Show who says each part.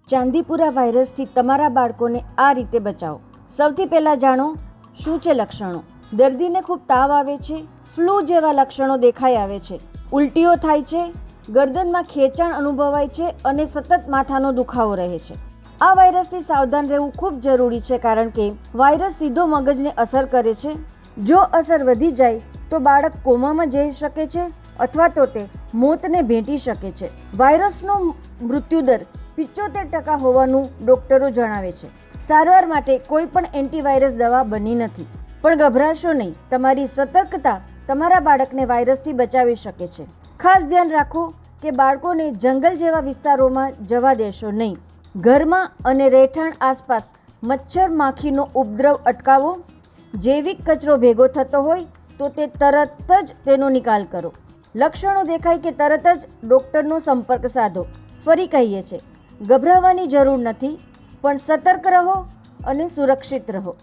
Speaker 1: ચાંદીપુરા વાયરસથી તમારા બાળકોને આ રીતે બચાવો. સૌથી પહેલાં જાણો શું છે લક્ષણો. દર્દીને ખૂબ તાવ આવે છે, ફ્લૂ જેવા લક્ષણો દેખાઈ આવે છે, ઉલટીઓ થાય છે, ગરદનમાં ખેંચાણ અનુભવાય છે અને સતત માથાનો દુખાવો રહે છે. આ વાયરસથી સાવધાન રહેવું ખૂબ જરૂરી છે, કારણ કે વાયરસ સીધો મગજને અસર કરે છે. જો અસર વધી જાય તો બાળક કોમામાં જઈ શકે છે અથવા તો તે મોતને ભેટી શકે છે. વાયરસનો મૃત્યુદર 75% હોવાનું ડોક્ટરો જણાવે છે. સારવાર માટે કોઈ પણ એન્ટીવાયરસ દવા બની નથી, પણ ગભરાશો નહીં. તમારી સતર્કતા તમારા બાળકને વાયરસથી બચાવી શકે છે. ખાસ ધ્યાન રાખો કે બાળકોને જંગલ જેવા વિસ્તારોમાં જવા દેશો નહીં. ઘરમાં અને રહેઠાણ આસપાસ મચ્છર માખીનો ઉપદ્રવ અટકાવો. જૈવિક કચરો ભેગો થતો હોય તો તે તરત જ તેનો નિકાલ કરો. લક્ષણો દેખાય કે તરત જ ડૉક્ટરનો સંપર્ક સાધો. ફરી કહીએ છીએ, ગભરાવાની જરૂર નથી, પણ સતર્ક રહો અને સુરક્ષિત રહો.